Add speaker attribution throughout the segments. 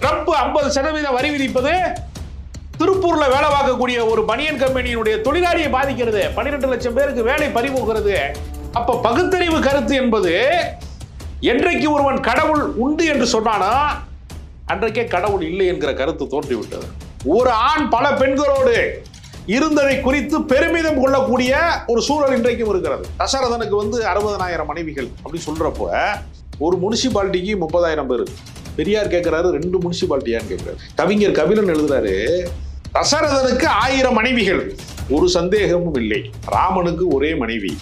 Speaker 1: Trump 50% வரி விதிப்பது திருப்பூர்ல வேலை பார்க்கக்கூடிய ஒரு பனியன் கம்பெனியினுடைய தொழிலாளியை பாதிக்கிறது. 12 லட்சம் பேருக்கு வேலை பறிபோகிறது. அப்ப பகுத்தறிவு கருத்து என்பது என்றைக்கு ஒருவன் கடவுள் உண்டு என்று சொன்னானோ அன்றைக்கே கடவுள் இல்லை என்கிற கருத்து தோன்றிவிட்டது. ஒரு ஆண் பல பெண்களோடு இருந்ததை குறித்து பெருமிதம் கொள்ளக்கூடிய ஒரு சூழல் இன்றைக்கும் இருக்கிறது. தசரதனுக்கு 60,000 மனைவிகள் அப்படி சொல்றப்போ ஒரு முனிசிபாலிட்டிக்கு 30,000 பேர். பெரியார் கேட்கிறாரு 2 முனிசிபாலிட்டியான்னு கேட்கிறாரு. கவிஞர் கபிலன் எழுதுறாரு தசரதனுக்கு 1000 மனைவிகள், ஒரு சந்தேகமும் இல்லை. ராமனுக்கு ஒரே மனைவி,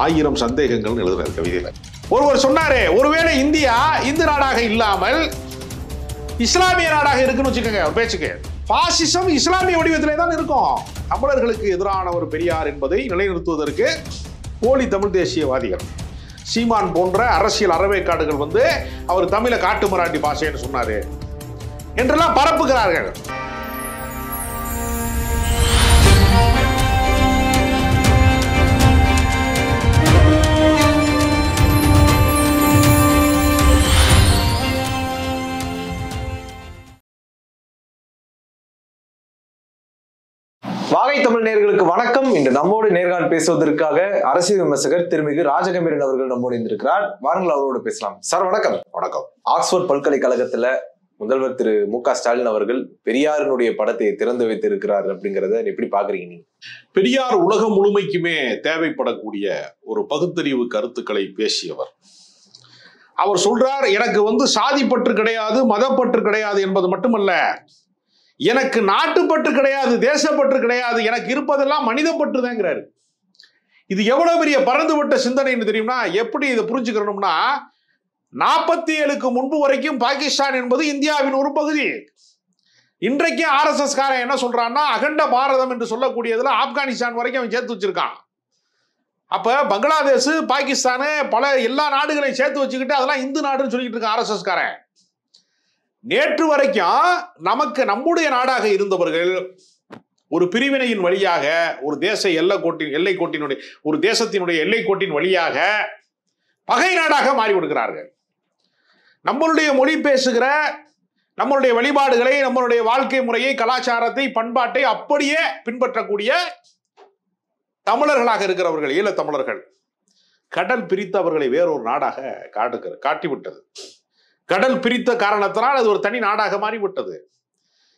Speaker 1: 1000 சந்தேகங்கள் எழுதுறாரு கவிதையில. ஒருவர் சொன்னாரு ஒருவேளை இந்தியா இந்து நாடாக இல்லாமல் இஸ்லாமிய நாடாக இருக்குன்னு வச்சுக்கோங்க. ஒரு பேச்சுக்கு பாசிசம் இஸ்லாமிய வடிவத்திலே தான் இருக்கும். தமிழர்களுக்கு எதிரான ஒரு பெரியார் என்பதை நிலைநிறுத்துவதற்கு போலி தமிழ் தேசியவாதிகள் சீமான் போன்ற அரசியல் அறவேக்காடுகள் அவர் தமிழை காட்டு மராட்டி பாஷைன்னு சொன்னாரு என்றெல்லாம் பரப்புகிறார்கள்.
Speaker 2: வாகை தமிழ் நேயர்களுக்கு வணக்கம். இன்று நம்மோடு நேர்காணல் பேசுவதற்காக அரசியல் விமர்சகர் திருமிகு ராஜகம்பீரன் அவர்கள் நம்மோடு இருந்திருக்கிறார். வாருங்கள் அவரோடு பேசலாம். சார் வணக்கம்.
Speaker 1: வணக்கம்.
Speaker 2: ஆக்ஸ்போர்ட் பல்கலைக்கழகத்துல முதல்வர் திரு மு.க. ஸ்டாலின் அவர்கள் பெரியாரினுடைய படத்தை திறந்து வைத்திருக்கிறார் அப்படிங்கிறத எப்படி பாக்குறீங்க நீங்க?
Speaker 1: பெரியார் உலகம் முழுமைக்குமே தேவைப்படக்கூடிய ஒரு பகுத்தறிவு கருத்துக்களை பேசியவர். அவர் சொல்றார் எனக்கு சாதிப்பற்று கிடையாது, மதப்பற்று கிடையாது என்பது மட்டுமல்ல, எனக்கு நாட்டுப்பற்று கிடையாது, தேசப்பற்று கிடையாது, எனக்கு இருப்பதெல்லாம் மனிதப்பற்று தான்ங்கிறாரு. இது எவ்வளவு பெரிய பறந்துவிட்ட சிந்தனைன்னு தெரியும்னா, எப்படி இதை புரிஞ்சுக்கணும்னா 47க்கு முன்பு வரைக்கும் பாகிஸ்தான் என்பது இந்தியாவின் ஒரு பகுதி. இன்றைக்கு ஆர்எஸ்எஸ் காரன் என்ன சொல்றான்னா அகண்ட பாரதம் என்று சொல்லக்கூடியதுல ஆப்கானிஸ்தான் வரைக்கும் அவன் சேர்த்து வச்சிருக்கான். அப்ப பங்களாதேஷ், பாகிஸ்தானு, எல்லா நாடுகளையும் சேர்த்து வச்சுக்கிட்டு அதெல்லாம் இந்து நாடுன்னு சொல்லிட்டு இருக்கான் ஆர்எஸ்எஸ் காரன். நேற்று வரைக்கும் நமக்கு நம்முடைய நாடாக இருந்தவர்கள் ஒரு பிரிவினையின் வழியாக ஒரு தேச எல்லைக்கோட்டினுடைய ஒரு தேசத்தினுடைய எல்லைக்கோட்டின் வழியாக பகை நாடாக மாறிவிடுகிறார்கள். நம்மளுடைய மொழி பேசுகிற, நம்மளுடைய வழிபாடுகளை, நம்மளுடைய வாழ்க்கை முறையை, கலாச்சாரத்தை, பண்பாட்டை அப்படியே பின்பற்றக்கூடிய தமிழர்களாக இருக்கிறவர்கள், ஈழத் தமிழர்கள் கடல் பிரித்து அவர்களை வேறொரு நாடாக காட்டிவிட்டது. கடல் பிரித்த காரணத்தினால் அது ஒரு தனி நாடாக மாறிவிட்டது.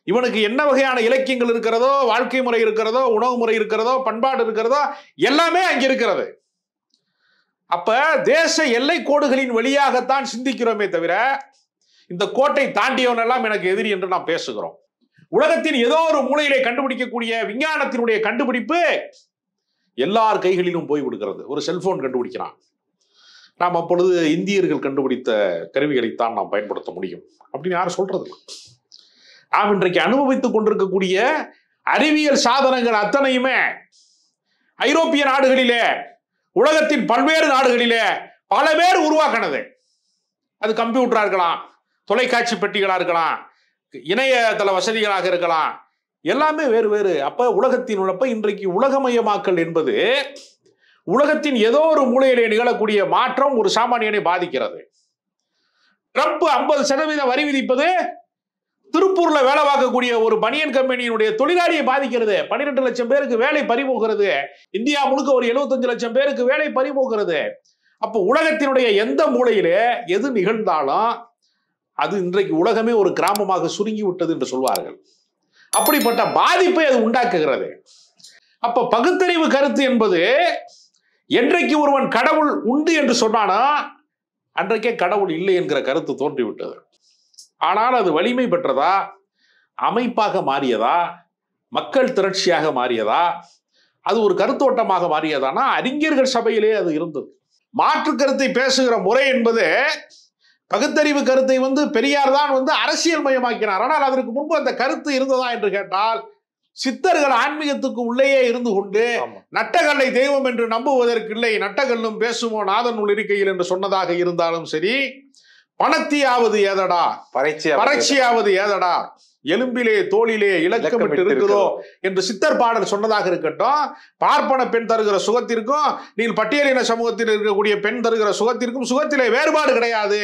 Speaker 1: இவனுக்கு என்ன வகையான இலக்கியங்கள் இருக்கிறதோ, வாழ்க்கை முறை இருக்கிறதோ, உணவு முறை இருக்கிறதோ, பண்பாடு இருக்கிறதோ எல்லாமே அங்க இருக்கிறது. அப்ப தேச எல்லை கோடுகளின் வழியாகத்தான் சிந்திக்கிறோமே தவிர இந்த கோட்டை தாண்டியவன் எல்லாம் எனக்கு எதிரி என்று நாம் பேசுகிறோம். உலகத்தின் ஏதோ ஒரு மூலையிலே கண்டுபிடிக்கக்கூடிய விஞ்ஞானத்தினுடைய கண்டுபிடிப்பு எல்லார் கைகளிலும் போய் விடுகிறது. ஒரு செல்போன் கண்டுபிடிக்கிறான், நாம் அப்பொழுது இந்தியர்கள் கண்டுபிடித்த கருவிகளைத்தான் நாம் பயன்படுத்த முடியும் அப்படின்னு யாரும் சொல்றது. நாம் இன்றைக்கு அனுபவித்துக் கொண்டிருக்கக்கூடிய அறிவியல் சாதனங்கள் அத்தனையுமே ஐரோப்பிய நாடுகளிலே, உலகத்தின் பல்வேறு நாடுகளிலே பல பேர் உருவாக்கினது. அது கம்ப்யூட்டரா இருக்கலாம், தொலைக்காட்சி பெட்டிகளா இருக்கலாம், இணையதள வசதிகளாக இருக்கலாம், எல்லாமே வேறு வேறு. அப்ப உலகத்தின் இன்றைக்கு உலகமயமாக்கல் என்பது உலகத்தின் ஏதோ ஒரு மூலையிலே நிகழக்கூடிய மாற்றம் ஒரு சாமானியனை பாதிக்கிறது. ட்ரம்ப் 50% வரி விதிப்பது திருப்பூர்ல வேலை பார்க்கக்கூடிய ஒரு பனியன் கம்பெனியினுடைய தொழிலாளியை பாதிக்கிறது. 12 லட்சம் பேருக்கு வேலை பறிபோகிறது. இந்தியா முழுக்க ஒரு 75 லட்சம் பேருக்கு வேலை பறிபோகிறது. அப்போ உலகத்தினுடைய எந்த மூலையிலே எது நிகழ்ந்தாலும் அது இன்றைக்கு உலகமே ஒரு கிராமமாக சுருங்கி விட்டது என்று சொல்வார்கள். அப்படிப்பட்ட பாதிப்பை அது உண்டாக்குகிறது. அப்ப பகுத்தறிவு கருத்து என்பது என்றைக்கு ஒருவன் கடவுள் உண்டு என்று சொன்னானோ அன்றைக்கே கடவுள் இல்லை என்கிற கருத்து தோன்றிவிட்டது. ஆனால் அது வலிமை பெற்றதா, அமைப்பாக மாறியதா, மக்கள் திரட்சியாக மாறியதா, அது ஒரு கருத்தோட்டமாக மாறியதானா அறிஞர்கள் சபையிலே அது இருந்தது. மாற்று கருத்தை பேசுகிற முறை என்பது பகுத்தறிவு கருத்தை பெரியார் தான் அரசியல் மயமாக்கினார். ஆனால் அதற்கு முன்பு அந்த கருத்து இருந்ததா என்று கேட்டால் சித்தர்கள் ஆன்மீகத்துக்கு உள்ளேயே இருந்து கொண்டு நட்டகல்லை தெய்வம் என்று நம்புவதற்கு இல்லை, நட்டகல்லும் பேசுமோ நாதனுள் இருக்கையில் என்று சொன்னதாக இருந்தாலும் சரி, பணத்தியாவது ஏதடா, பறைச்சியாவது ஏதடா, எலும்பிலே தோளிலே இலக்கமிட்டு இருக்குதோ என்று சித்தர் பாடல் சொன்னதாக இருக்கட்டும், பார்ப்பன பெண் தருகிற சுகத்திற்கும் நீ பட்டியலின சமூகத்தில் இருக்கக்கூடிய பெண் தருகிற சுகத்திற்கும் சுகத்திலே வேறுபாடு கிடையாது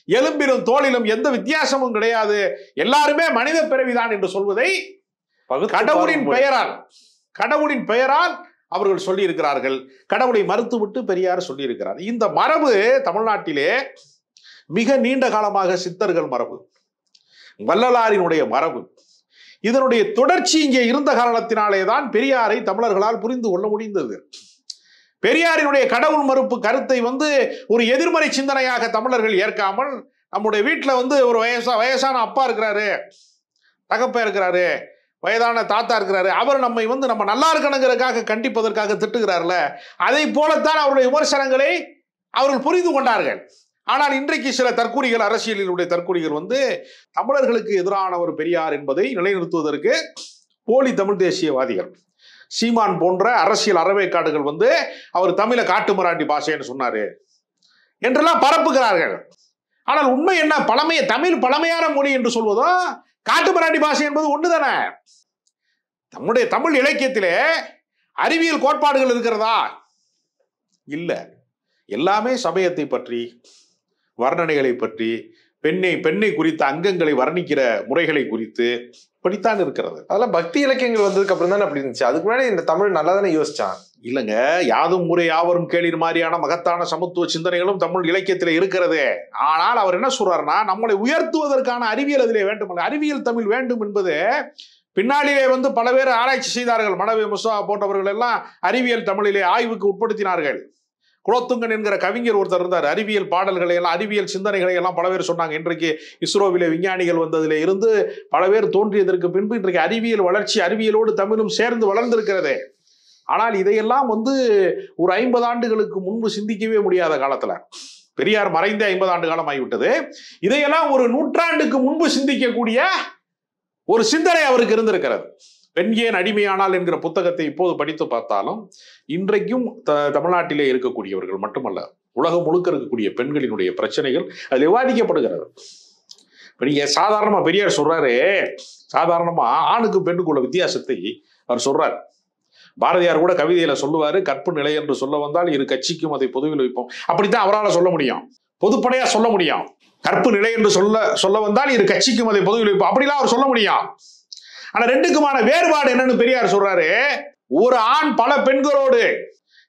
Speaker 1: எலும்பிலும் தோளிலும் எந்த வித்தியாசமும் கிடையாது, எல்லாருமே மனித பிறவிதான் என்று சொல்வதை கடவுளின் பெயரால் அவர்கள் சொல்லி இருக்கிறார்கள். கடவுளை மறுத்துவிட்டு பெரியார் சொல்லி இருக்கிறார். இந்த மரபு தமிழ்நாட்டிலே மிக நீண்ட காலமாக சித்தர்கள் மரபு, வள்ளலாரினுடைய மரபு, இதனுடைய தொடர்ச்சி இங்கே இருந்த காரணத்தினாலே தான் பெரியாரை தமிழர்களால் புரிந்து கொள்ள முடிந்தது. பெரியாரினுடைய கடவுள் மறுப்பு கருத்தை ஒரு எதிர்மறை சிந்தனையாக தமிழர்கள் ஏற்காமல், நம்முடைய வீட்டில் ஒரு வயசான அப்பா இருக்கிறாரு, தகப்பா இருக்கிறாரு, வயதான தாத்தா இருக்கிறாரு, அவர் நம்மை நம்ம நல்லா இருக்கணுங்கிறதுக்காக கண்டிப்பதற்காக திட்டுகிறார்ல, அதை போலத்தான் அவருடைய விமர்சனங்களை அவர்கள் புரிந்து கொண்டார்கள். ஆனால் இன்றைக்கு சில தற்கூறிகள், அரசியலினுடைய தற்கூறிகள் தமிழர்களுக்கு எதிரான ஒரு பெரியார் என்பதை நிலைநிறுத்துவதற்கு போலி தமிழ் தேசியவாதிகள், சீமான் போன்ற அரசியல் அறவேக்காடுகள் அவர் தமிழை காட்டு மராண்டி பாஷைன்னு சொன்னாரு என்றெல்லாம் பரப்புகிறார்கள். ஆனால் உண்மை என்ன? தமிழ் பழமையான மொழி என்று சொல்வதோ காட்டு மராண்டி பாஷை என்பது ஒன்றுதானே. நம்முடைய தமிழ் இலக்கியத்திலே அறிவியல் கோட்பாடுகள் இருக்கிறதா? இல்ல. எல்லாமே சமயத்தை பற்றி, வர்ணனைகளை பற்றி, பெண்ணை குறித்த அங்கங்களை வர்ணிக்கிற முறைகளை குறித்து இப்படித்தான் இருக்கிறது.
Speaker 2: அதெல்லாம் பக்தி இலக்கியங்கள் வந்ததுக்கு அப்புறம் தானே அப்படி இருந்துச்சு. அதுக்கு முன்னாடி இந்த தமிழ் நல்லா தானே யோசிச்சான்.
Speaker 1: இல்லைங்க, யாதும் ஊரே யாவரும் கேளீர் மாதிரியான மகத்தான சமத்துவ சிந்தனைகளும் தமிழ் இலக்கியத்தில் இருக்கிறது. ஆனால் அவர் என்ன சொல்றாருன்னா, நம்மளை உயர்த்துவதற்கான அறிவியல் அதிலே வேண்டும், அறிவியல் தமிழ் வேண்டும் என்பது பின்னாளிலே பல பேர் ஆராய்ச்சி செய்தார்கள். மனவே முசா போன்றவர்கள் எல்லாம் அறிவியல் தமிழிலே ஆய்வுக்கு உட்படுத்தினார்கள். குலோத்துங்கன் என்கிற கவிஞர் ஒருத்தர் இருந்தார். அறிவியல் பாடல்களை எல்லாம், அறிவியல் சிந்தனைகளை எல்லாம் பல பேர் சொன்னாங்க. இன்றைக்கு இஸ்ரோவிலே விஞ்ஞானிகள் வந்ததிலே இருந்து பல பேர் தோன்றியதற்கு பின்பு இன்றைக்கு அறிவியல் வளர்ச்சி, அறிவியலோடு தமிழும் சேர்ந்து வளர்ந்திருக்கிறது. ஆனால் இதையெல்லாம் ஒரு 50 ஆண்டுகளுக்கு முன்பு சிந்திக்கவே முடியாத காலத்துல, பெரியார் மறைந்த 50 ஆண்டு காலம் ஆகிவிட்டது. இதையெல்லாம் ஒரு 100 ஆண்டுக்கு முன்பு சிந்திக்கக்கூடிய ஒரு சிந்தனை அவருக்கு இருந்திருக்கிறது. பெண் ஏன் அடிமையானால் என்கிற புத்தகத்தை இப்போது படித்து பார்த்தாலும் இன்றைக்கும் தமிழ்நாட்டிலே இருக்கக்கூடியவர்கள் மட்டுமல்ல, உலகம் முழுக்க இருக்கக்கூடிய பெண்களினுடைய பிரச்சனைகள் அதில் விவாதிக்கப்படுகிறது. சாதாரணமா பெரியார் சொல்றாரு, சாதாரணமா ஆணுக்கு பெண்ணுக்குள்ள வித்தியாசத்தை அவர் சொல்றாரு. பாரதியார் கூட கவிதையில சொல்லுவாரு, கற்பு நிலை என்று சொல்ல வந்தால் இரு கட்சிக்கும் அதை பொதுவில் வைப்போம். அப்படித்தான் அவரால் சொல்ல முடியும், பொதுப்படையா சொல்ல முடியும். கற்பு நிலை என்று சொல்ல வந்தால் இரு கட்சிக்கும் அதை பொதுவில் வைப்போம், அப்படிலாம் அவர் சொல்ல முடியும். ஆனா ரெண்டுக்குமான வேறுபாடு என்னன்னு பெரியார் சொல்றாரு. ஒரு ஆண் பல பெண்களோடு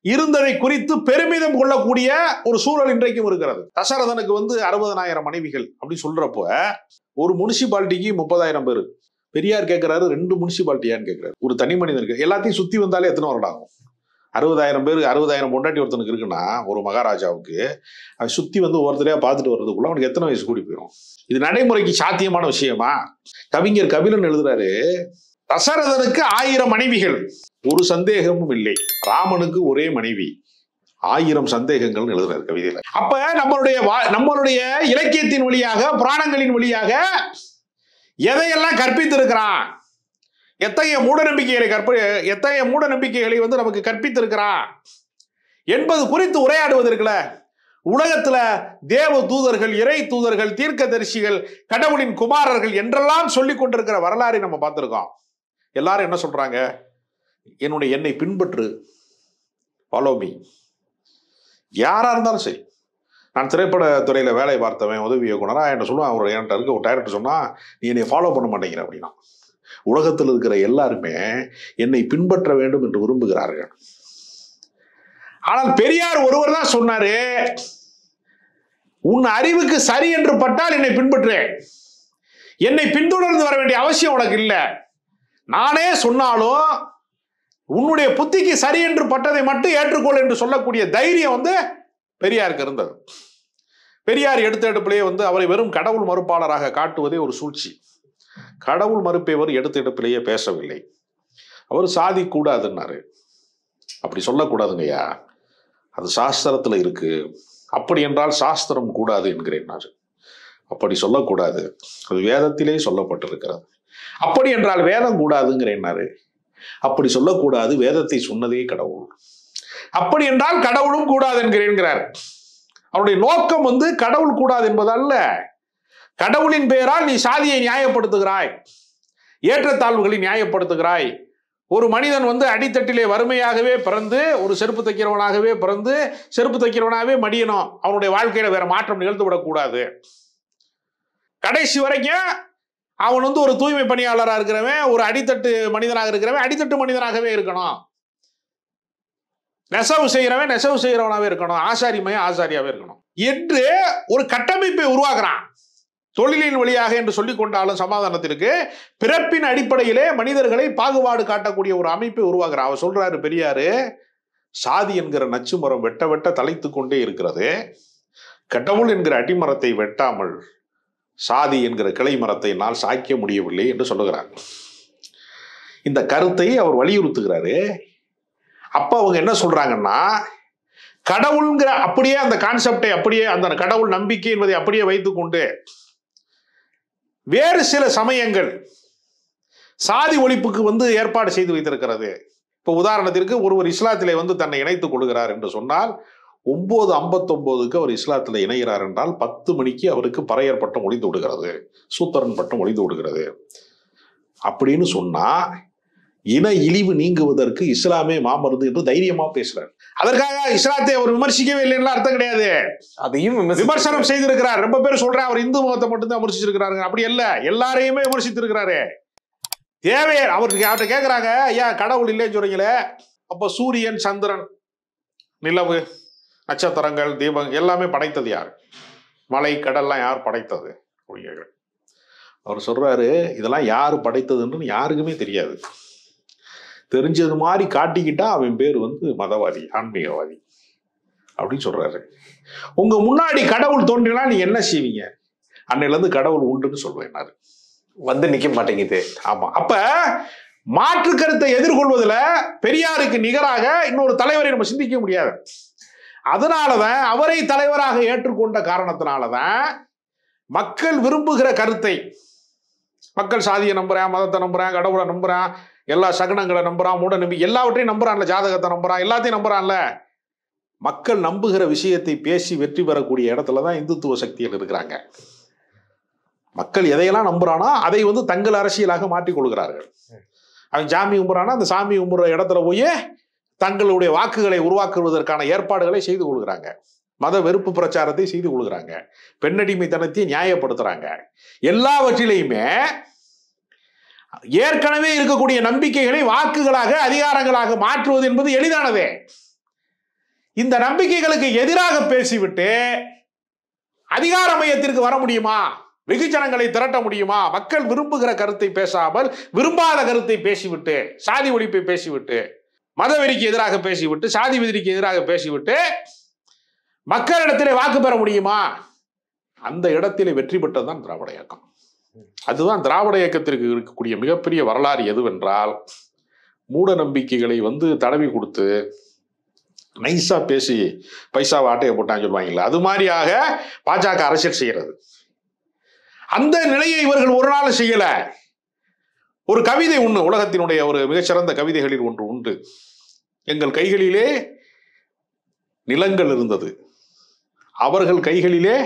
Speaker 1: இருந்ததை குறித்து பெருமிதம் கொள்ளக்கூடிய ஒரு சூழல் இன்றைக்கும் இருக்கிறது. தசரதனுக்கு 60,000 மனைவிகள் அப்படி சொல்றப்ப ஒரு முனிசிபாலிட்டிக்கு 30,000 பேர். பெரியார் கேட்கிறாரு, 2 முனிசிபாலிட்டியான்னு கேட்கிறாரு. ஒரு தனி மனிதனுக்கு எல்லாத்தையும் சுத்தி வந்தாலே எத்தனை வருடம் ஆகும்? 60,000 பேர், 60,000 பொண்டாட்டி ஒருத்தனுக்கு இருக்குன்னா ஒரு மகாராஜாவுக்கு அவன் சுத்தி ஒருத்தரையா பார்த்துட்டு வர்றதுக்குள்ள அவனுக்கு எத்தனை வயசு கூடி போயிடும்? இது நடைமுறைக்கு சாத்தியமான விஷயமா? கவிஞர் கபிலன் எழுதுறாரு, தசரதனுக்கு 1000 மனைவிகள், ஒரு சந்தேகமும் இல்லை. ராமனுக்கு ஒரே மனைவி, 1000 சந்தேகங்கள் எழுதுறாரு கவிதையில. அப்ப நம்மளுடைய இலக்கியத்தின் வழியாக, புராணங்களின் வழியாக எதையெல்லாம் கற்பித்திருக்கிறான், எத்தகைய மூட நம்பிக்கைகளை நமக்கு கற்பித்திருக்கிறான் என்பது குறித்து உரையாடுவதற்குல உலகத்துல தேவ தூதர்கள், இறை தூதர்கள், தீர்க்கதரிசிகள், கடவுளின் குமாரர்கள் என்றெல்லாம் சொல்லிக் கொண்டிருக்கிற வரலாறை நம்ம பார்த்திருக்கோம். எல்லாரும் என்ன சொல்றாங்க? என்னை பின்பற்று, ஃபாலோ மீ. யாரா இருந்தாலும் சரி, நான் திரைப்பட துறையில வேலை பார்த்தவன், உதவி இயக்குனரா என்ன சொல்லுவான், என்கிட்ட இருக்க ஒரு டைரக்டர் சொன்னா, நீ என்னை ஃபாலோ பண்ண மாட்டேங்கிற அப்படின்னா. உலகத்தில் இருக்கிற எல்லாருமே என்னை பின்பற்ற வேண்டும் என்று விரும்புகிறார்கள். ஆனால் பெரியார் ஒருவர் தான் சொன்னாரு, உன் அறிவுக்கு சரி என்று பட்டால் என்னை பின்பற்று, என்னை பின்தொடர்ந்து வர வேண்டிய அவசியம் உனக்கு இல்லை. நானே சொன்னாலும் உன்னுடைய புத்திக்கு சரி என்று பட்டதை மட்டும் ஏற்றுக்கொள் என்று சொல்லக்கூடிய தைரியம் பெரியாருக்கு இருந்தது. பெரியார் எடுத்த எடுப்பிலேயே அவரை வெறும் கடவுள் மறுப்பாளராக காட்டுவதே ஒரு சூழ்ச்சி. கடவுள் மறுப்பை அவர் எடுத்த இடத்திலேயே பேசவில்லை. அவர் சாதி கூடாதுன்னாரு. அப்படி சொல்லக்கூடாதுங்கய்யா, அது சாஸ்திரத்துல இருக்கு. அப்படி என்றால் சாஸ்திரம் கூடாது என்கிறேன். அப்படி சொல்லக்கூடாது, அது வேதத்திலே சொல்லப்பட்டிருக்கிறது. அப்படி என்றால் வேதம் கூடாதுங்கிறேன்னாரு. அப்படி சொல்லக்கூடாது, வேதத்தை சொன்னதே கடவுள். அப்படி என்றால் கடவுளும் கூடாது என்கிறேன்கிறார். அவருடைய நோக்கம் கடவுள் கூடாது என்பதல்ல. கடவுளின் பெயரால் நீ சாதியை நியாயப்படுத்துகிறாய், ஏற்றத்தாழ்வுகளை நியாயப்படுத்துகிறாய். ஒரு மனிதன் அடித்தட்டிலே வறுமையாகவே பிறந்து, ஒரு செருப்பு தைக்கிறவனாகவே பிறந்து செருப்பு தைக்கிறவனாகவே மடியணும். அவனுடைய வாழ்க்கையில வேற மாற்றம் நிகழ்த்து விடக்கூடாது. கடைசி வரைக்கும் அவன் வந்து ஒரு தூய்மை பணியாளராக இருக்கிறவன், ஒரு அடித்தட்டு மனிதனாக இருக்கிறவன் அடித்தட்டு மனிதனாகவே இருக்கணும், நெசவு செய்கிறவன் நெசவு செய்கிறவனாகவே இருக்கணும், ஆசாரிமையும் ஆசாரியாவே இருக்கணும் என்று ஒரு கட்டமைப்பை உருவாக்குறான். தொழிலின் வழியாக என்று சொல்லிக் கொண்டாலும் சமாதானத்திற்கு பிறப்பின் அடிப்படையிலே மனிதர்களை பாகுபாடு காட்டக்கூடிய ஒரு அமைப்பை உருவாக்குறான். அவர் சொல்றாரு பெரியாரு, சாதி என்கிற நச்சு மரம் வெட்ட வெட்ட தலைத்து கொண்டே இருக்கிறது, கடவுள் என்கிற அடிமரத்தை வெட்டாமல் சாதி என்கிற கிளை மரத்தை என்னால் சாய்க்க முடியவில்லை என்று சொல்லுகிறார். இந்த கருத்தை அவர் வலியுறுத்துகிறாரு. அப்ப அவங்க என்ன சொல்றாங்கன்னா, கடவுள்ங்கிற அப்படியே அந்த கான்செப்டை அப்படியே அந்த கடவுள் நம்பிக்கை என்பதை அப்படியே வைத்துக்கொண்டு வேறு சில சமயங்கள் சாதி ஒழிப்புக்கு வந்து ஏற்பாடு செய்து வைத்திருக்கிறது. இப்போ உதாரணத்திற்கு ஒருவர் இஸ்லாத்திலே வந்து தன்னை இணைத்துக் கொள்கிறார் என்று சொன்னால் 9:59 அவர் இஸ்லாத்தில் இணைகிறார் என்றால் 10 மணிக்கு அவருக்கு பறையர் பட்டம் ஒழிந்து விடுகிறது, சூத்திரன் பட்டம் ஒழிந்து விடுகிறது. அப்படின்னு சொன்னா இன இழிவு நீங்குவதற்கு இஸ்லாமே மாமருந்து என்று தைரியமா பேசுறார். அதற்காக இஸ்லாத்தை அவர் விமர்சிக்கவே இல்லைன்னு அர்த்தம் கிடையாது, அதையும் விமர்சனம் செய்திருக்கிறார். ரொம்ப பேர் சொல்றேன் அவர் இந்து மதத்தை மட்டும்தான் விமர்சிச்சிருக்கிறாரு, அப்படி இல்ல, எல்லாரையுமே விமர்சித்திருக்கிறாரு. தேவையே அவர்கிட்ட கேட்கிறாங்க, ஐயா கடவுள் இல்லைன்னு சொல்றீங்களே, அப்ப சூரியன் சந்திரன் நிலவு நட்சத்திரங்கள் தீபம் எல்லாமே படைத்தது யார், மலை கடல்லாம் யார் படைத்தது அப்படின்னு அவர் சொல்றாரு. இதெல்லாம் யாரு படைத்ததுன்னு யாருக்குமே தெரியாது, தெரிஞ்சது மாதிரி காட்டிக்கிட்டா அவன் பேர் வந்து மதவாதி ஆன்மீகவாதி அப்படின்னு சொல்றாரு. உங்க முன்னாடி கடவுள் தோன்றினா நீ என்ன செய்வீங்க, அன்னையில இருந்து கடவுள் உண்டுன்னு சொல்வேன், வந்து நிக்க மாட்டேங்குது. ஆமா, அப்ப மாற்று கருத்தை எதிர்கொள்வதில் பெரியாருக்கு நிகராக இன்னொரு தலைவரை நம்ம சிந்திக்க முடியாது. அதனாலதான் அவரை தலைவராக ஏற்றுக்கொண்ட காரணத்தினாலதான் மக்கள் விரும்புகிற கருத்தை, மக்கள் சாதியை நம்புறான், மதத்தை நம்புறான், கடவுளை நம்புறான், எல்லா சகுனங்களை நம்புறான், மூட நம்பி எல்லாவற்றையும் நம்புறான்ல, ஜாதகத்தை நம்புறான், எல்லாத்தையும் நம்புறான்ல. மக்கள் நம்புகிற விஷயத்தை பேசி வெற்றி பெறக்கூடிய இடத்துலதான் இந்துத்துவ சக்திகள் இருக்கிறாங்க. மக்கள் எதையெல்லாம் நம்புறானோ அதை வந்து தங்கள் அரசியலாக மாற்றிக் கொள்கிறார்கள். அவன் சாமி கும்புறானா அந்த சாமி கும்புற இடத்துல போய் தங்களுடைய வாக்குகளை உருவாக்குவதற்கான ஏற்பாடுகளை செய்து கொள்கிறாங்க, மத வெறுப்பு பிரச்சாரத்தை செய்து கொள்கிறாங்க, பெண்ணடிமைத்தனத்தை நியாயப்படுத்துறாங்க. எல்லாவற்றிலையுமே ஏற்கனவே இருக்கக்கூடிய நம்பிக்கைகளை வாக்குகளாக அதிகாரங்களாக மாற்றுவது என்பது எளிதானதே. இந்த நம்பிக்கைகளுக்கு எதிராக பேசிவிட்டு அதிகார மையத்திற்கு வர முடியுமா, வெகுஜனங்களை திரட்ட முடியுமா, மக்கள் விரும்புகிற கருத்தை பேசாமல் விரும்பாத கருத்தை பேசிவிட்டு, சாதி ஒழிப்பை பேசிவிட்டு, மதவெறிக்கு எதிராக பேசிவிட்டு, சாதி வெறிக்கு எதிராக பேசிவிட்டு மக்களிடத்திலே வாக்கு பெற முடியுமா? அந்த இடத்திலே வெற்றி பெற்றதுதான் திராவிட இயக்கம். அதுதான் திராவிட இயக்கத்திற்கு இருக்கக்கூடிய மிகப்பெரிய வரலாறு எதுவென்றால், மூட நம்பிக்கைகளை வந்து தடவி கொடுத்து நைஸா பேசி பைசாவை ஆட்டையை போட்டான்னு சொல்லுவாங்கல்ல, அது மாதிரியாக பாஜக அரசியல் செய்யறது. அந்த நிலையை இவர்கள் ஒரு நாள் செய்யல. ஒரு கவிதை ஒண்ணு, உலகத்தினுடைய ஒரு மிகச்சிறந்த கவிதைகளில் ஒன்று உண்டு. எங்கள் கைகளிலே நிலங்கள் இருந்தது, அவர்கள் கைகளிலே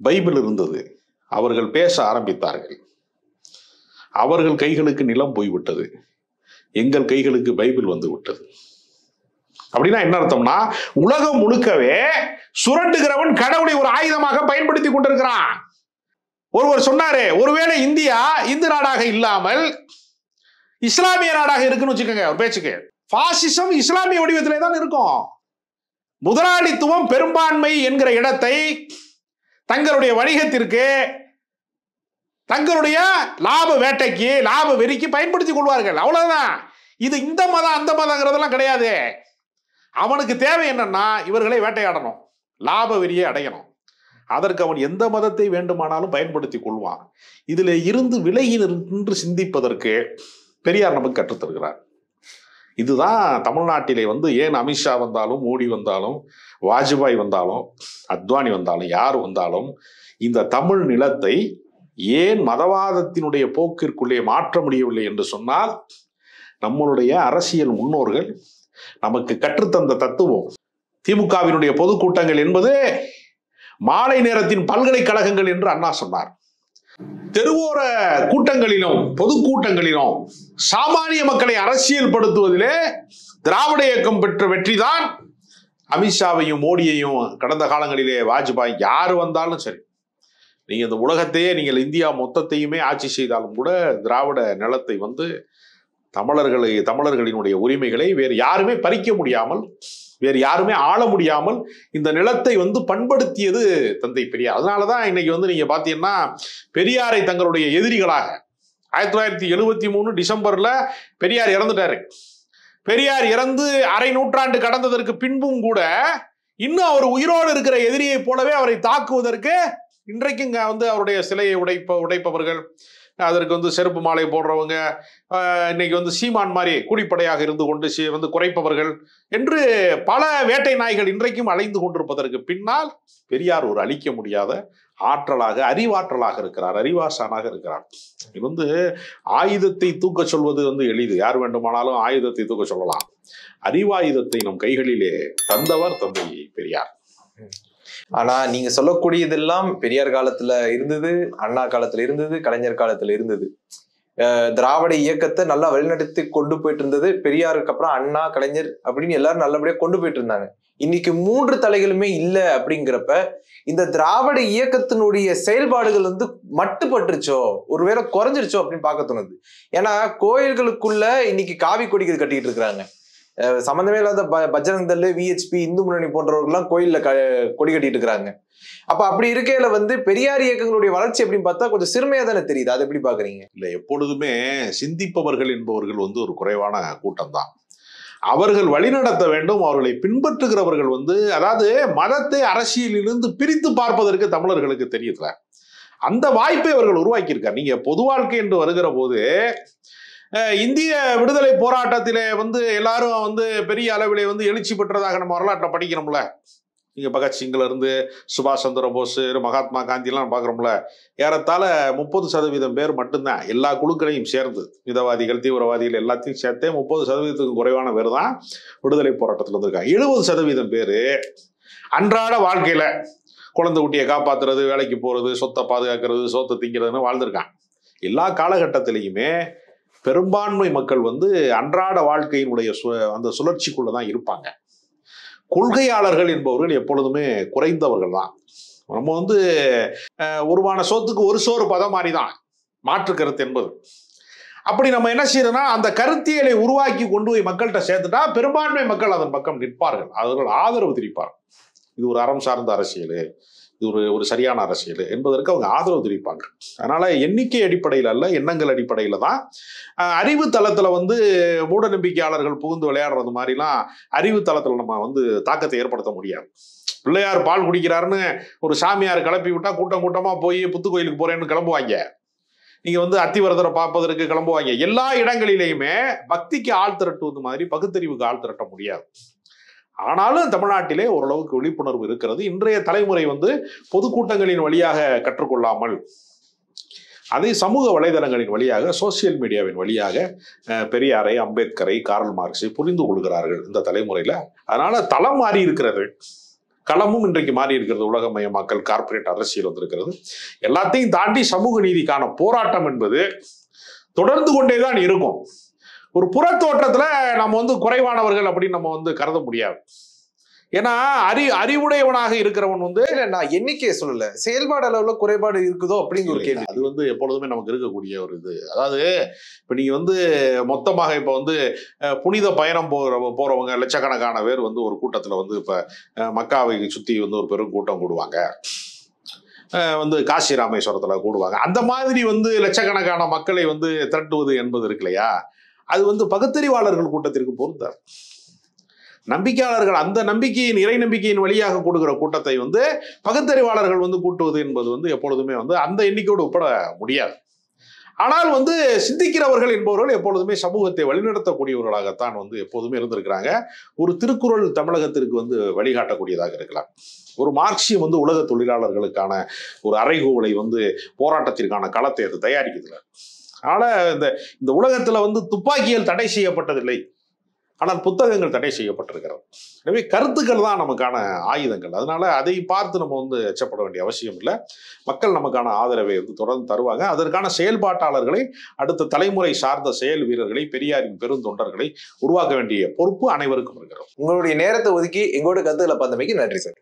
Speaker 1: பைபிள் இருந்தது, அவர்கள் பேச ஆரம்பித்தார்கள், அவர்கள் கைகளுக்கு நிலம் போய்விட்டது, எங்கள் கைகளுக்கு பைபிள் வந்து விட்டது. அப்படின்னா என்ன அர்த்தம்னா, உலகம் முழுக்கவே சுரண்டுகிறவன் கடவுளை ஒரு ஆயுதமாக பயன்படுத்தி கொண்டிருக்கிறான். ஒருவர் சொன்னாரு, ஒருவேளை இந்தியா இந்து நாடாக இல்லாமல் இஸ்லாமிய நாடாக இருக்குன்னு வச்சுக்கோங்க, ஒரு பேச்சுக்கு, பாசிசம் இஸ்லாமிய வடிவத்திலே தான் இருக்கும். முதலாளித்துவம் பெரும்பான்மை என்கிற இடத்தை தங்களுடைய வணிகத்திற்கு, தங்களுடைய லாப வேட்டைக்கு, லாப வெறிக்கு பயன்படுத்திக் கொள்வார்கள். அவ்வளவுதான். இது இந்த மதம் அந்த மதங்கிறதெல்லாம் கிடையாது. அவனுக்கு தேவை என்னன்னா, இவர்களை வேட்டையாடணும், லாப வெறியை அடையணும். அதற்கு அவன் எந்த மதத்தை வேண்டுமானாலும் பயன்படுத்தி கொள்வான். இதுல இருந்து விலகி நின்று சிந்திப்பதற்கு பெரியார் நமக்கு கற்றுத்தருகிறார். இதுதான் தமிழ்நாட்டிலே வந்து ஏன் அமித்ஷா வந்தாலும், மோடி வந்தாலும், வாஜ்பாய் வந்தாலும், அத்வானி வந்தாலும், யார் வந்தாலும் இந்த தமிழ் நிலத்தை ஏன் மதவாதத்தினுடைய போக்கிற்குள்ளே மாற்ற முடியவில்லை என்று சொன்னால், நம்மளுடைய அரசியல் முன்னோர்கள் நமக்கு கற்றுத்தந்த தத்துவம். திமுகவினுடைய பொதுக்கூட்டங்கள் என்பது மாலை நேரத்தின் பல்கலைக்கழகங்கள் என்று அண்ணா சொன்னார். தெருவோர கூட்டங்களிலும் பொதுக்கூட்டங்களிலும் சாமானிய மக்களை அரசியல் படுத்துவதிலே திராவிட இயக்கம் பெற்ற வெற்றிதான் அமித்ஷாவையும் மோடியையும் கடந்த காலங்களிலே வாஜ்பாய் யாரு வந்தாலும் சரி நீங்க இந்த உலகத்தையே நீங்கள் இந்தியா மொத்தத்தையுமே ஆட்சி செய்தாலும் கூட திராவிட நிலத்தை வந்து தமிழர்களினுடைய உரிமைகளை வேறு யாருமே பறிக்க முடியாமல், வேறு யாருமே ஆள முடியாமல் இந்த நிலத்தை வந்து பண்படுத்தியது தந்தை பெரியார். அதனாலதான் இன்னைக்கு வந்து நீங்க பாத்தீங்கன்னா பெரியாரை தங்களுடைய எதிரிகளாக 1973 டிசம்பர்ல பெரியார் இறந்துட்டாரு. பெரியார் இறந்து அரை நூற்றாண்டு கடந்ததற்கு பின்பும் கூட இன்னும் அவர் உயிரோடு இருக்கிற எதிரியை போலவே அவரை தாக்குவதற்கு இன்றைக்குங்க வந்து அவருடைய சிலையை உடைப்பவர்கள், அதற்கு வந்து செருப்பு மாலை போடுறவங்க, இன்னைக்கு வந்து சீமான் மாதிரி கூலிப்படையாக இருந்து கொண்டு வந்து குறைப்பவர்கள் என்று பல வேட்டை நாய்கள் இன்றைக்கும் அலைந்து கொண்டிருப்பதற்கு பின்னால் பெரியார் ஒரு அழிக்க முடியாத ஆற்றலாக, அறிவாற்றலாக இருக்கிறார், அறிவாசானாக இருக்கிறார். இது வந்து ஆயுதத்தை தூக்க சொல்வது வந்து எளிது, யார் வேண்டுமானாலும் ஆயுதத்தை தூக்க சொல்லலாம். அறிவாயுதத்தை நம் கைகளிலே தந்தவர் தந்தை பெரியார்.
Speaker 2: ஆனா நீங்க சொல்லக்கூடியதெல்லாம் பெரியார் காலத்துல இருந்தது, அண்ணா காலத்துல இருந்தது, கலைஞர் காலத்துல இருந்தது. திராவிட இயக்கத்தை நல்லா வழிநடத்தி கொண்டு போயிட்டு இருந்தது பெரியாருக்கு அப்புறம் அண்ணா, கலைஞர் அப்படின்னு எல்லாரும் நல்லபடியா கொண்டு போயிட்டு இருந்தாங்க. இன்னைக்கு 3 தலைகளுமே இல்லை அப்படிங்கிறப்ப இந்த திராவிட இயக்கத்தினுடைய செயல்பாடுகள் வந்து மட்டுப்பட்டுருச்சோ, ஒருவேளை குறைஞ்சிருச்சோ அப்படின்னு பார்க்க தோணுது. ஏன்னா கோயில்களுக்குள்ள இன்னைக்கு காவி கொடிகள் கட்டிட்டு இருக்கிறாங்க. சம்பந்தமே இல்லாத பஜ்ரங் தள், விஹெச்பி, இந்து முன்னணி போன்றவர்கள்லாம் கோயில்ல கொடி கட்டிட்டு இருக்கிறாங்க. அப்ப அப்படி இருக்கையில வந்து பெரியார் இயக்கங்களுடைய வளர்ச்சி அப்படின்னு பார்த்தா கொஞ்சம் சிறுமையா தானே தெரியுது. அதை எப்படி பாக்குறீங்க?
Speaker 1: இல்ல, எப்பொழுதுமே சிந்திப்பவர்கள் என்பவர்கள் வந்து ஒரு குறைவான கூட்டம் தான். அவர்கள் வழிநடத்த வேண்டும். அவர்களை பின்பற்றுகிறவர்கள் வந்து, அதாவது மதத்தை அரசியலிலிருந்து பிரித்து பார்ப்பதற்கு தமிழர்களுக்கு தெரியல. அந்த வாய்ப்பை அவர்கள் உருவாக்கியிருக்கார். நீங்க பொது வாழ்க்கை என்று வருகிற போது இந்திய விடுதலை போராட்டத்திலே வந்து எல்லாரும் வந்து பெரிய அளவிலே வந்து எழுச்சி பெற்றதாக நம்ம வரலாற்றை படிக்கிறோம்ல. நீங்க பகத்சிங்ல இருந்து சுபாஷ் சந்திர போஸ், மகாத்மா காந்திலாம் பார்க்குறோம்ல. ஏறத்தாழ 30% பேர் மட்டும்தான், எல்லா குழுக்களையும் சேர்ந்து, மிதவாதிகள், தீவிரவாதிகள் எல்லாத்தையும் சேர்த்தே 30%க்கும் குறைவான பேர் தான் விடுதலை போராட்டத்தில் இருந்திருக்காங்க. 70% பேர் அன்றாட வாழ்க்கையில குழந்தை குட்டியை காப்பாத்துறது, வேலைக்கு போறது, சொத்தை பாதுகாக்கிறது, சொத்தை திங்கிறதுன்னு வாழ்ந்திருக்காங்க. எல்லா காலகட்டத்திலையுமே பெரும்பான்மை மக்கள் வந்து அன்றாட வாழ்க்கையினுடைய அந்த சுழற்சிக்குள்ளதான் இருப்பாங்க. கொள்கையாளர்கள் என்பவர்கள் எப்பொழுதுமே குறைந்தவர்கள் தான். நம்ம வந்து ஒருவான சோத்துக்கு ஒரு சோறு பதம் மாதிரி தான் மாற்று கருத்து என்பது. அப்படி நம்ம என்ன செய்யறோம்னா, அந்த கருத்தியலை உருவாக்கி கொண்டு போய் மக்கள்கிட்ட சேர்த்துட்டா பெரும்பான்மை மக்கள் அதன் பக்கம் நிற்பார்கள், அவர்கள் ஆதரவு தெரிவிப்பார்கள். இது ஒரு அறம் சார்ந்த அரசியல், இது ஒரு சரியான அரசியல் என்பதற்கு அவங்க ஆதரவு தெரிவிப்பாங்க. அதனால எண்ணிக்கை அடிப்படையில் அல்ல, எண்ணங்கள் அடிப்படையில தான். அறிவு தளத்துல வந்து மூட நம்பிக்கையாளர்கள் புகுந்து விளையாடுறது மாதிரிலாம் அறிவு தளத்துல நம்ம வந்து தாக்கத்தை ஏற்படுத்த முடியாது. பிள்ளையார் பால் குடிக்கிறாருன்னு ஒரு சாமியார் கிளப்பி விட்டா கூட்டம் கூட்டமா போய் புத்து கோயிலுக்கு போறேன்னு கிளம்புவாங்க. நீங்க வந்து அத்திவரதரை பார்ப்பதற்கு கிளம்புவாங்க. எல்லா இடங்களிலேயுமே பக்திக்கு ஆள் திரட்டுவது மாதிரி பகுத்தறிவுக்கு ஆள் திரட்ட முடியாது. ஆனாலும் தமிழ்நாட்டிலே ஓரளவுக்கு விழிப்புணர்வு இருக்கிறது. இன்றைய தலைமுறை வந்து பொதுக்கூட்டங்களின் வழியாக கற்றுக்கொள்ளாமல் அதை சமூக வலைதளங்களின் வழியாக, சோசியல் மீடியாவின் வழியாக பெரியாரை, அம்பேத்கரை, கார்ல் மார்க்ஸை புரிந்து கொள்கிறார்கள் இந்த தலைமுறையில. அதனால தளம் மாறி இருக்கிறது, களமும் இன்றைக்கு மாறி இருக்கிறது. உலகமயமாக்கல், கார்ப்பரேட் அரசியல் வந்திருக்கிறது. எல்லாத்தையும் தாண்டி சமூக நீதிக்கான போராட்டம் என்பது தொடர்ந்து கொண்டேதான் இருக்கும். ஒரு புறத்தோற்றத்துல நம்ம வந்து குறைவானவர்கள் அப்படின்னு நம்ம வந்து கருத முடியாது. ஏன்னா அறிவுடையவனாக இருக்கிறவன் வந்து,
Speaker 2: நான் எண்ணிக்கையை சொல்லல, செயல்பாடு அளவுல குறைபாடு இருக்குதோ அப்படிங்கிற ஒரு கேள்வி.
Speaker 1: அது வந்து எப்பொழுதுமே நமக்கு இருக்கக்கூடிய ஒரு இது. அதாவது இப்ப நீங்க வந்து மொத்தமாக இப்ப வந்து புனித பயணம் போறவங்க லட்சக்கணக்கான பேர் வந்து ஒரு கூட்டத்துல வந்து இப்ப மக்காவை சுத்தி வந்து ஒரு பெரும் கூட்டம் கூடுவாங்க, வந்து காசி ராமேஸ்வரத்துல கூடுவாங்க. அந்த மாதிரி வந்து லட்சக்கணக்கான மக்களை வந்து திரட்டுவது என்பது இருக்கு இல்லையா, அது வந்து பகுத்தறிவாளர்கள் கூட்டத்திற்கு பொறுத்தார். நம்பிக்கையாளர்கள் அந்த நம்பிக்கையின், இறை நம்பிக்கையின் வழியாக கூடுகிற கூட்டத்தை வந்து பகுத்தறிவாளர்கள் வந்து கூட்டுவது என்பது வந்து எப்பொழுதுமே வந்து அந்த எண்ணிக்கையோடு ஒப்பிட முடியாது. ஆனால் வந்து சிந்திக்கிறவர்கள் என்பவர்கள் எப்பொழுதுமே சமூகத்தை வழிநடத்தக்கூடியவர்களாகத்தான் வந்து எப்போதுமே இருந்திருக்கிறாங்க. ஒரு திருக்குறள் தமிழகத்திற்கு வந்து வழிகாட்டக்கூடியதாக இருக்கலாம். ஒரு மார்க்சியம் வந்து உலக தொழிலாளர்களுக்கான ஒரு அறைகூவலை வந்து போராட்டத்திற்கான களத்தை அது தயாரிக்குதுல. அதனால இந்த உலகத்துல வந்து துப்பாக்கிகள் தடை செய்யப்பட்டதில்லை, ஆனால் புத்தகங்கள் தடை செய்யப்பட்டிருக்கிறது. எனவே கருத்துக்கள் தான் நமக்கான ஆயுதங்கள். அதனால அதை பார்த்து நம்ம வந்து அச்சப்பட வேண்டிய அவசியம் இல்லை. மக்கள் நமக்கான ஆதரவை வந்து தொடர்ந்து தருவாங்க. அதற்கான செயல்பாட்டாளர்களை, அடுத்த தலைமுறை சார்ந்த செயல் வீரர்களை, பெரியாரின் பெருந்தொண்டர்களை உருவாக்க வேண்டிய பொறுப்பு அனைவருக்கும் இருக்கிறோம்.
Speaker 2: உங்களுடைய நேரத்தை ஒதுக்கி எங்களோட கருத்துக்களை பார்த்தமைக்கு நன்றி சார்.